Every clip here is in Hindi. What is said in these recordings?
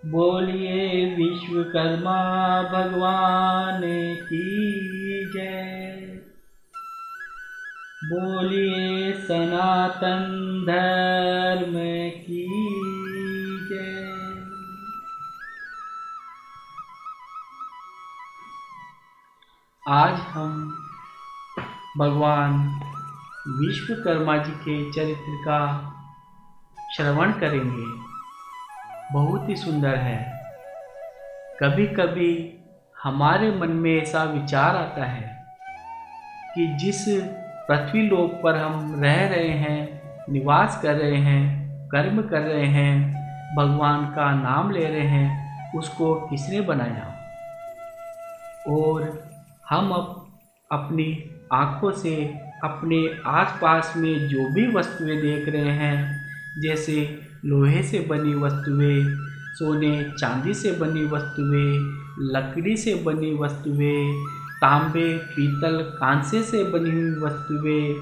बोलिए विश्वकर्मा भगवान की जय। बोलिए सनातन धर्म की जय। आज हम भगवान विश्वकर्मा जी के चरित्र का श्रवण करेंगे। बहुत ही सुंदर है। कभी कभी हमारे मन में ऐसा विचार आता है कि जिस पृथ्वी लोक पर हम रह रहे हैं, निवास कर रहे हैं, कर्म कर रहे हैं, भगवान का नाम ले रहे हैं, उसको किसने बनाया। और हम अपनी आँखों से अपने आसपास में जो भी वस्तुएं देख रहे हैं, जैसे लोहे से बनी वस्तुएं, सोने चांदी से बनी वस्तुएं, लकड़ी से बनी वस्तुएं, तांबे पीतल कांसे से बनी हुई वस्तुएं,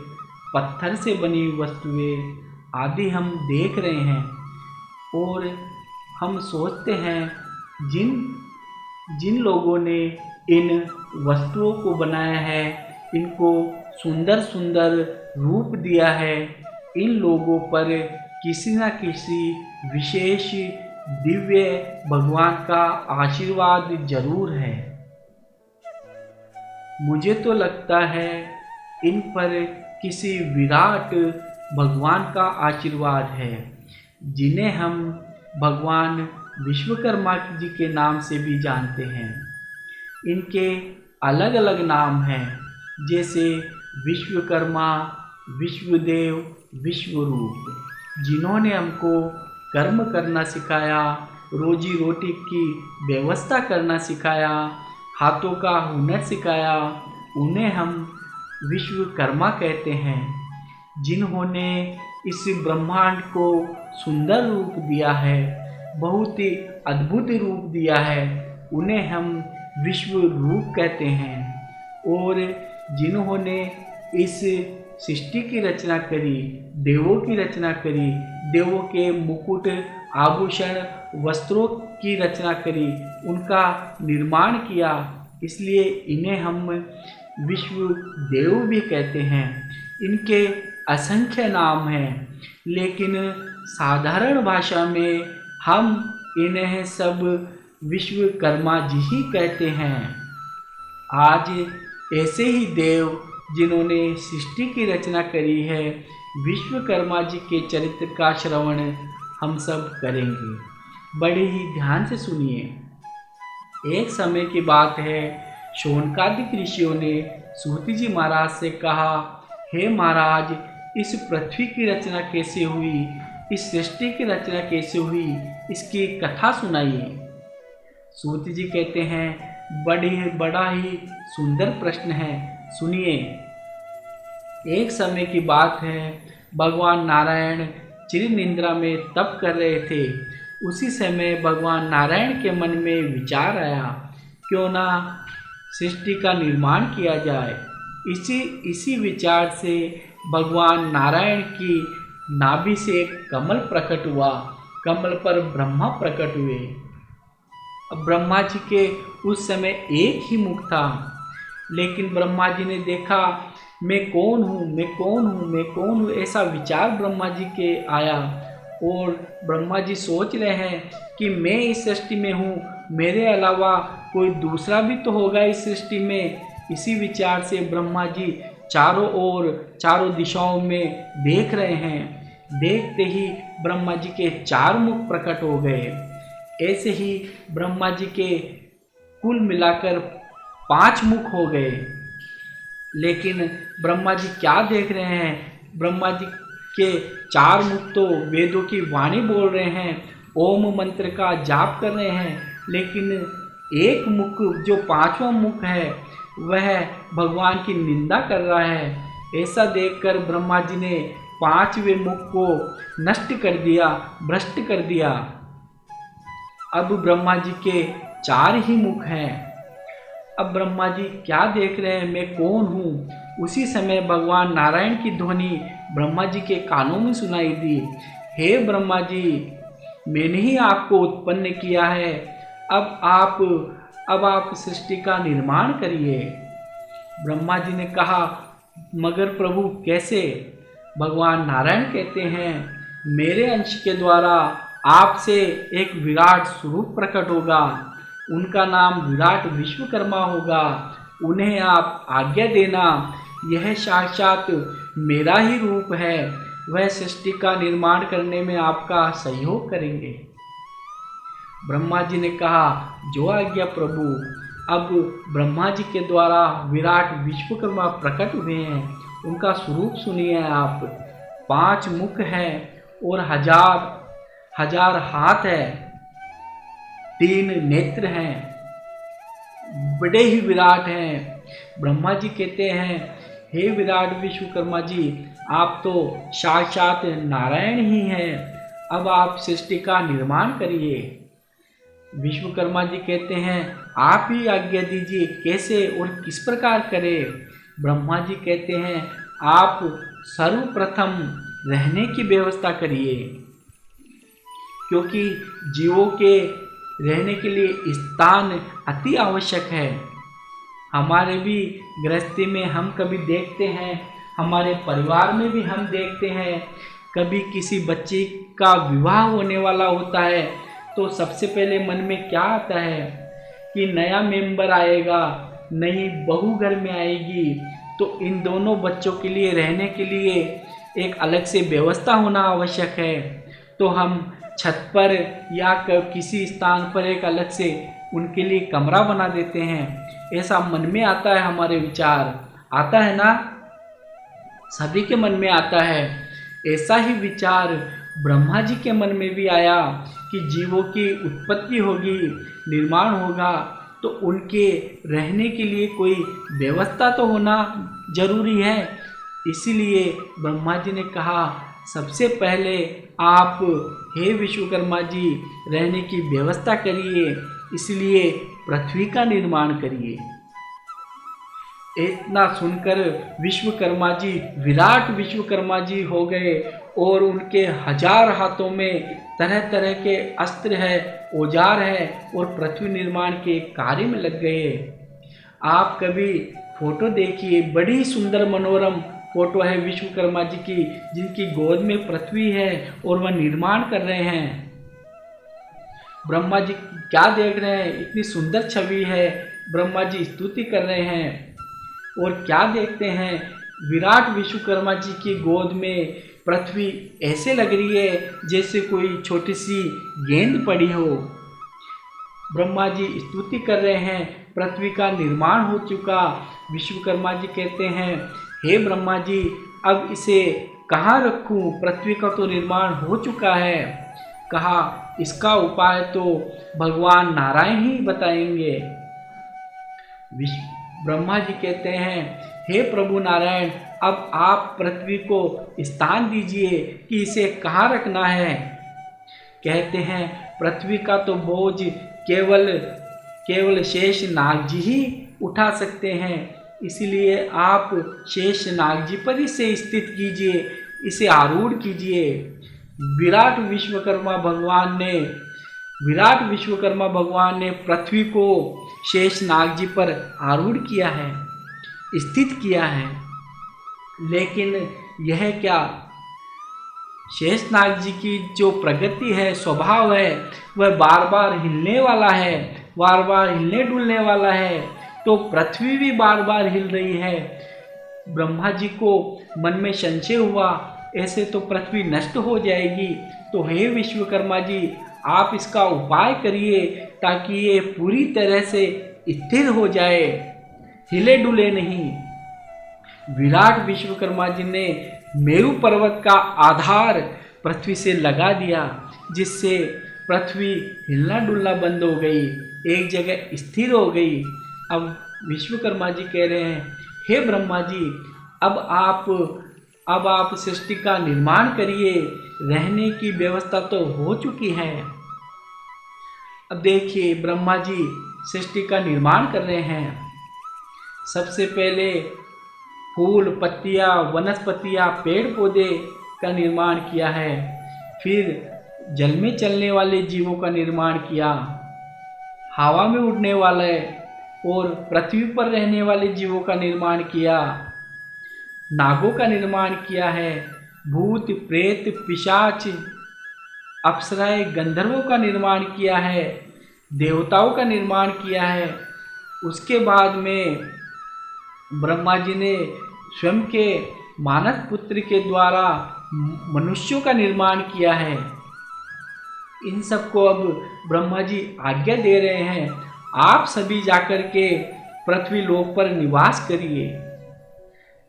पत्थर से बनी हुई वस्तुएं आदि हम देख रहे हैं। और हम सोचते हैं जिन जिन लोगों ने इन वस्तुओं को बनाया है, इनको सुंदर सुंदर रूप दिया है, इन लोगों पर किसी न किसी विशेष दिव्य भगवान का आशीर्वाद जरूर है। मुझे तो लगता है इन पर किसी विराट भगवान का आशीर्वाद है, जिन्हें हम भगवान विश्वकर्मा जी के नाम से भी जानते हैं। इनके अलग अलग नाम हैं, जैसे विश्वकर्मा, विश्वदेव, विश्वरूप, जिन्होंने हमको कर्म करना सिखाया, रोजी रोटी की व्यवस्था करना सिखाया, हाथों का हुनर सिखाया, उन्हें हम विश्वकर्मा कहते हैं। जिन्होंने इस ब्रह्मांड को सुंदर रूप दिया है, बहुत ही अद्भुत रूप दिया है, उन्हें हम विश्व रूप कहते हैं। और जिन्होंने इस सृष्टि की रचना करी, देवों की रचना करी, देवों के मुकुट आभूषण वस्त्रों की रचना करी, उनका निर्माण किया, इसलिए इन्हें हम विश्व देव भी कहते हैं। इनके असंख्य नाम हैं, लेकिन साधारण भाषा में हम इन्हें सब विश्वकर्मा जी ही कहते हैं। आज ऐसे ही देव जिन्होंने सृष्टि की रचना करी है, विश्वकर्मा जी के चरित्र का श्रवण हम सब करेंगे। बड़े ही ध्यान से सुनिए। एक समय की बात है, शौनकादिक ऋषियों ने सूत जी महाराज से कहा, हे महाराज, इस पृथ्वी की रचना कैसे हुई, इस सृष्टि की रचना कैसे हुई, इसकी कथा सुनाइए। सूत जी कहते हैं, बड़ा ही सुंदर प्रश्न है, सुनिए। एक समय की बात है, भगवान नारायण चिर निद्रा में तप कर रहे थे। उसी समय भगवान नारायण के मन में विचार आया, क्यों ना सृष्टि का निर्माण किया जाए। इसी विचार से भगवान नारायण की नाभि से कमल प्रकट हुआ, कमल पर ब्रह्मा प्रकट हुए। अब ब्रह्मा जी के उस समय एक ही मुख था, लेकिन ब्रह्मा जी ने देखा, मैं कौन हूँ, मैं कौन हूँ, मैं कौन हूँ, ऐसा विचार ब्रह्मा जी के आया। और ब्रह्मा जी सोच रहे हैं कि मैं इस सृष्टि में हूँ, मेरे अलावा कोई दूसरा भी तो होगा इस सृष्टि में। इसी विचार से ब्रह्मा जी चारों ओर, चारों दिशाओं में देख रहे हैं। देखते ही ब्रह्मा जी के 4 मुख प्रकट हो गए। ऐसे ही ब्रह्मा जी के कुल मिलाकर 5 मुख हो गए। लेकिन ब्रह्मा जी क्या देख रहे हैं, ब्रह्मा जी के 4 मुख तो वेदों की वाणी बोल रहे हैं, ओम मंत्र का जाप कर रहे हैं, लेकिन एक मुख जो 5वां मुख है, वह भगवान की निंदा कर रहा है। ऐसा देखकर ब्रह्मा जी ने 5वें मुख को नष्ट कर दिया, भ्रष्ट कर दिया। अब ब्रह्मा जी के 4 ही मुख हैं। अब ब्रह्मा जी क्या देख रहे हैं, मैं कौन हूँ। उसी समय भगवान नारायण की ध्वनि ब्रह्मा जी के कानों में सुनाई दी, हे ब्रह्मा जी, मैंने ही आपको उत्पन्न किया है। अब आप सृष्टि का निर्माण करिए। ब्रह्मा जी ने कहा, मगर प्रभु कैसे? भगवान नारायण कहते हैं, मेरे अंश के द्वारा आपसे एक विराट स्वरूप प्रकट होगा। उनका नाम विराट विश्वकर्मा होगा। उन्हें आप आज्ञा देना। यह साक्षात मेरा ही रूप है। वह सृष्टि का निर्माण करने में आपका सहयोग करेंगे। ब्रह्मा जी ने कहा, जो आज्ञा प्रभु। अब ब्रह्मा जी के द्वारा विराट विश्वकर्मा प्रकट हुए हैं। उनका स्वरूप सुनिए आप। 5 मुख है और हजार हाथ है। 3 नेत्र हैं, बड़े ही विराट हैं। ब्रह्मा जी कहते हैं, हे विराट विश्वकर्मा जी, आप तो साक्षात नारायण ही हैं। अब आप सृष्टि का निर्माण करिए। विश्वकर्मा जी कहते हैं, आप ही आज्ञा दीजिए, कैसे और किस प्रकार करें। ब्रह्मा जी कहते हैं, आप सर्वप्रथम रहने की व्यवस्था करिए, क्योंकि जीवों के रहने के लिए स्थान अति आवश्यक है। हमारे भी गृहस्थी में हम कभी देखते हैं, हमारे परिवार में भी हम देखते हैं, कभी किसी बच्चे का विवाह होने वाला होता है तो सबसे पहले मन में क्या आता है कि नया मेंबर आएगा, नई बहू घर में आएगी, तो इन दोनों बच्चों के लिए रहने के लिए एक अलग से व्यवस्था होना आवश्यक है। तो हम छत पर या किसी स्थान पर एक अलग से उनके लिए कमरा बना देते हैं। ऐसा मन में आता है, हमारे विचार आता है ना, सभी के मन में आता है। ऐसा ही विचार ब्रह्मा जी के मन में भी आया कि जीवों की उत्पत्ति होगी, निर्माण होगा, तो उनके रहने के लिए कोई व्यवस्था तो होना जरूरी है। इसीलिए ब्रह्मा जी ने कहा, सबसे पहले आप हे विश्वकर्मा जी रहने की व्यवस्था करिए, इसलिए पृथ्वी का निर्माण करिए। इतना सुनकर विश्वकर्मा जी विराट विश्वकर्मा जी हो गए और उनके 1000 हाथों में तरह तरह के अस्त्र है, औजार है और पृथ्वी निर्माण के कार्य में लग गए। आप कभी फोटो देखिए, बड़ी सुंदर मनोरम फोटो है विश्वकर्मा जी की, जिनकी गोद में पृथ्वी है और वह निर्माण कर रहे हैं। ब्रह्मा जी क्या देख रहे हैं, इतनी सुंदर छवि है, ब्रह्मा जी स्तुति कर रहे हैं। और क्या देखते हैं, विराट विश्वकर्मा जी की गोद में पृथ्वी ऐसे लग रही है जैसे कोई छोटी सी गेंद पड़ी हो। ब्रह्मा जी स्तुति कर रहे हैं, पृथ्वी का निर्माण हो चुका। विश्वकर्मा जी कहते हैं, हे ब्रह्मा जी, अब इसे कहाँ रखूं, पृथ्वी का तो निर्माण हो चुका है। कहा, इसका उपाय तो भगवान नारायण ही बताएंगे। ब्रह्मा जी कहते हैं, हे प्रभु नारायण, अब आप पृथ्वी को स्थान दीजिए कि इसे कहाँ रखना है। कहते हैं, पृथ्वी का तो बोझ केवल शेष नाग जी ही उठा सकते हैं, इसलिए आप शेष नाग जी पर इसे स्थित कीजिए, इसे आरूढ़ कीजिए। विराट विश्वकर्मा भगवान ने पृथ्वी को शेष नाग जी पर आरूढ़ किया है, स्थित किया है। लेकिन यह क्या, शेष नाग जी की जो प्रगति है, स्वभाव है, वह बार बार हिलने वाला है, बार बार हिलने डुलने वाला है, तो पृथ्वी भी बार बार हिल रही है। ब्रह्मा जी को मन में संशय हुआ, ऐसे तो पृथ्वी नष्ट हो जाएगी। तो हे विश्वकर्मा जी, आप इसका उपाय करिए ताकि ये पूरी तरह से स्थिर हो जाए, हिले डुले नहीं। विराट विश्वकर्मा जी ने मेरु पर्वत का आधार पृथ्वी से लगा दिया, जिससे पृथ्वी हिलना डुलना बंद हो गई, एक जगह स्थिर हो गई। अब विश्वकर्मा जी कह रहे हैं, हे ब्रह्मा जी, अब आप सृष्टि का निर्माण करिए, रहने की व्यवस्था तो हो चुकी है। अब देखिए, ब्रह्मा जी सृष्टि का निर्माण कर रहे हैं। सबसे पहले फूल पत्तियाँ, वनस्पतियाँ, पेड़ पौधे का निर्माण किया है। फिर जल में चलने वाले जीवों का निर्माण किया, हवा में उड़ने वाले और पृथ्वी पर रहने वाले जीवों का निर्माण किया, नागों का निर्माण किया है, भूत प्रेत पिशाच अप्सराएं गंधर्वों का निर्माण किया है, देवताओं का निर्माण किया है। उसके बाद में ब्रह्मा जी ने स्वयं के मानस पुत्र के द्वारा मनुष्यों का निर्माण किया है। इन सबको अब ब्रह्मा जी आज्ञा दे रहे हैं, आप सभी जाकर के पृथ्वी लोक पर निवास करिए।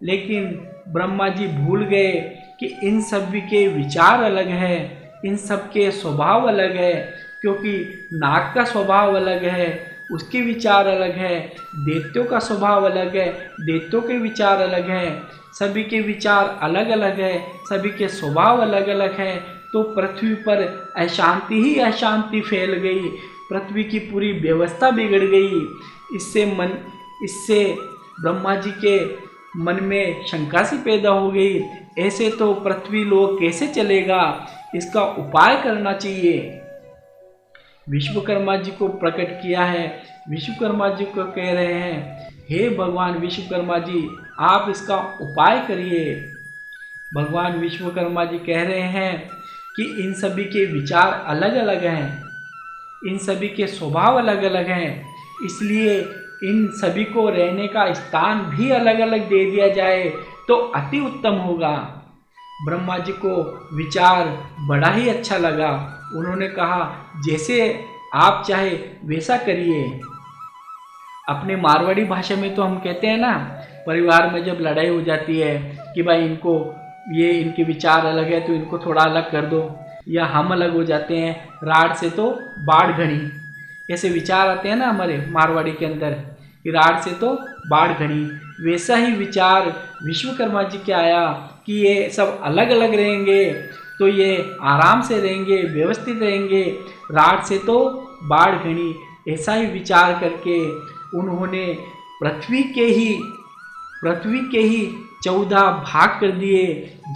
लेकिन ब्रह्मा जी भूल गए कि इन सभी के विचार अलग है, इन सब के स्वभाव अलग है, क्योंकि नाग का स्वभाव अलग है, उसके विचार अलग है, दैत्यों का स्वभाव अलग है, दैत्यों के विचार अलग है, सभी के विचार अलग अलग है, सभी के स्वभाव अलग अलग है। तो पृथ्वी पर अशांति ही अशांति फैल गई, पृथ्वी की पूरी व्यवस्था बिगड़ गई। इससे ब्रह्मा जी के मन में शंका सी पैदा हो गई, ऐसे तो पृथ्वी लोक कैसे चलेगा, इसका उपाय करना चाहिए। विश्वकर्मा जी को प्रकट किया है, विश्वकर्मा जी को कह रहे हैं, हे भगवान विश्वकर्मा जी, आप इसका उपाय करिए। भगवान विश्वकर्मा जी कह रहे हैं कि इन सभी के विचार अलग अलग हैं, इन सभी के स्वभाव अलग अलग हैं, इसलिए इन सभी को रहने का स्थान भी अलग अलग दे दिया जाए तो अति उत्तम होगा। ब्रह्मा जी को विचार बड़ा ही अच्छा लगा। उन्होंने कहा, जैसे आप चाहे वैसा करिए। अपने मारवाड़ी भाषा में तो हम कहते हैं ना, परिवार में जब लड़ाई हो जाती है कि भाई इनके विचार अलग है तो इनको थोड़ा अलग कर दो, या हम अलग हो जाते हैं, राड से तो बाढ़ घनी, ऐसे विचार आते हैं ना हमारे मारवाड़ी के अंदर कि राड से तो बाढ़ घनी। वैसा ही विचार विश्वकर्मा जी के आया कि ये सब अलग अलग रहेंगे तो ये आराम से रहेंगे, व्यवस्थित रहेंगे, राड से तो बाढ़ घनी। ऐसा ही विचार करके उन्होंने पृथ्वी के ही 14 भाग कर दिए,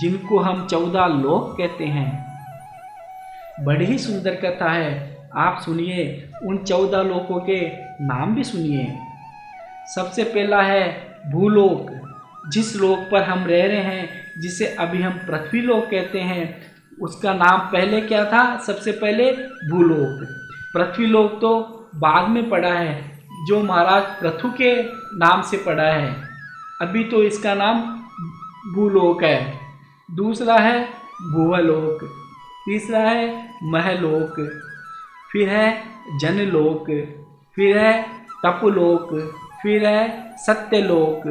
जिनको हम 14 लोक कहते हैं। बड़ी ही सुंदर कथा है, आप सुनिए, उन 14 लोकों के नाम भी सुनिए। सबसे पहला है भूलोक, जिस लोक पर हम रह रहे हैं, जिसे अभी हम पृथ्वी लोक कहते हैं, उसका नाम पहले क्या था? सबसे पहले भूलोक। पृथ्वी लोक तो बाद में पड़ा है, जो महाराज पृथु के नाम से पड़ा है, अभी तो इसका नाम भूलोक है। दूसरा है भुवलोक, तीसरा है महलोक, फिर है जनलोक, फिर है तपलोक, फिर है सत्यलोक,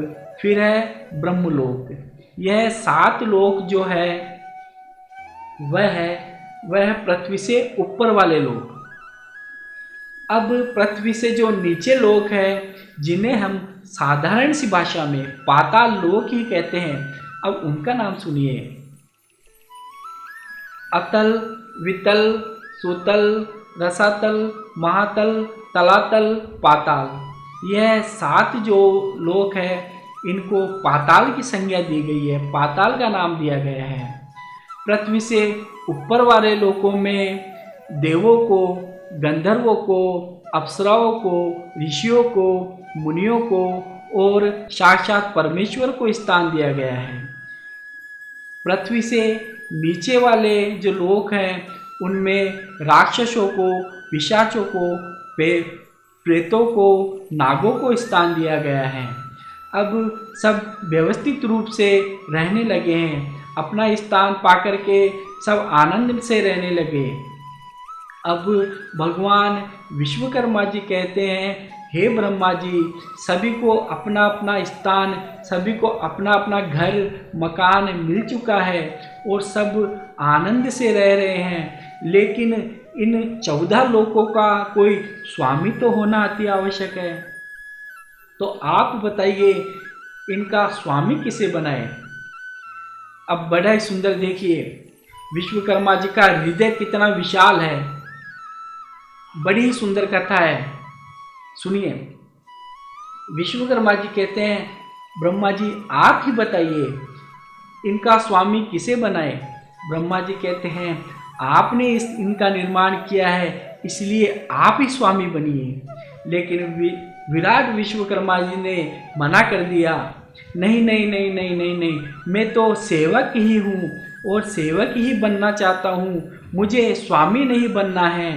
फिर है ब्रह्मलोक। यह 7 लोक जो है वह पृथ्वी से ऊपर वाले लोक। अब पृथ्वी से जो नीचे लोक है, जिन्हें हम साधारण सी भाषा में पाताल लोक ही कहते हैं, अब उनका नाम सुनिए। अतल, वितल, सुतल, रसातल, महातल, तलातल, पाताल। यह 7 जो लोक है, इनको पाताल की संज्ञा दी गई है, पाताल का नाम दिया गया है। पृथ्वी से ऊपर वाले लोकों में देवों को, गंधर्वों को, अप्सराओं को, ऋषियों को, मुनियों को और साक्षात परमेश्वर को स्थान दिया गया है। पृथ्वी से नीचे वाले जो लोक हैं, उनमें राक्षसों को, पिशाचों को, प्रेतों को, नागों को स्थान दिया गया है। अब सब व्यवस्थित रूप से रहने लगे हैं, अपना स्थान पाकर के सब आनंद से रहने लगे। अब भगवान विश्वकर्मा जी कहते हैं, हे ब्रह्मा जी, सभी को अपना अपना स्थान, सभी को अपना अपना घर मकान मिल चुका है और सब आनंद से रह रहे हैं, लेकिन इन 14 लोकों का कोई स्वामी तो होना अति आवश्यक है। तो आप बताइए, इनका स्वामी किसे बनाए? अब बड़ा ही सुंदर देखिए, विश्वकर्मा जी का हृदय कितना विशाल है। बड़ी ही सुंदर कथा है, सुनिए। विश्वकर्मा जी कहते हैं, ब्रह्मा जी आप ही बताइए, इनका स्वामी किसे बनाए? ब्रह्मा जी कहते हैं, आपने इनका निर्माण किया है, इसलिए आप ही स्वामी बनिए। लेकिन विराट विश्वकर्मा जी ने मना कर दिया, नहीं नहीं नहीं नहीं नहीं नहीं, मैं तो सेवक ही हूँ और सेवक ही बनना चाहता हूँ, मुझे स्वामी नहीं बनना है।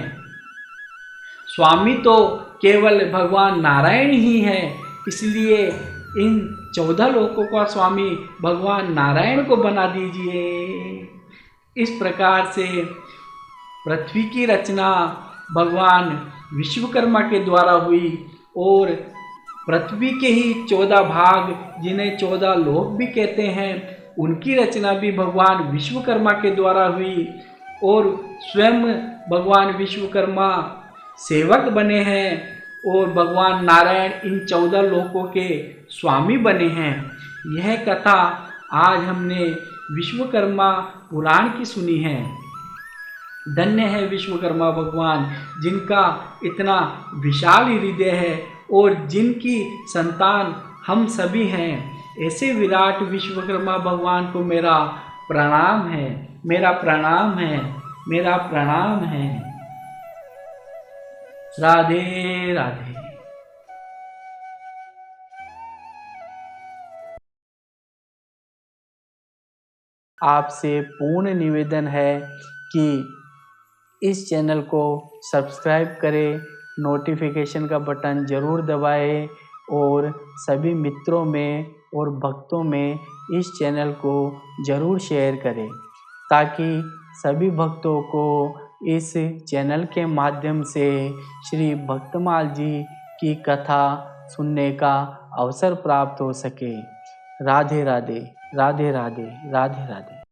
स्वामी तो केवल भगवान नारायण ही है, इसलिए इन 14 लोकों का स्वामी भगवान नारायण को बना दीजिए। इस प्रकार से पृथ्वी की रचना भगवान विश्वकर्मा के द्वारा हुई और पृथ्वी के ही 14 भाग, जिन्हें 14 लोक भी कहते हैं, उनकी रचना भी भगवान विश्वकर्मा के द्वारा हुई और स्वयं भगवान विश्वकर्मा सेवक बने हैं और भगवान नारायण इन 14 लोकों के स्वामी बने हैं। यह कथा आज हमने विश्वकर्मा पुराण की सुनी है। धन्य है विश्वकर्मा भगवान, जिनका इतना विशाल हृदय है और जिनकी संतान हम सभी हैं। ऐसे विराट विश्वकर्मा भगवान को मेरा प्रणाम है, मेरा प्रणाम है, मेरा प्रणाम है। राधे राधे। आपसे पूर्ण निवेदन है कि इस चैनल को सब्सक्राइब करें, नोटिफिकेशन का बटन ज़रूर दबाएं और सभी मित्रों में और भक्तों में इस चैनल को ज़रूर शेयर करें, ताकि सभी भक्तों को इस चैनल के माध्यम से श्री भक्तमाल जी की कथा सुनने का अवसर प्राप्त हो सके। राधे राधे, राधे राधे, राधे राधे।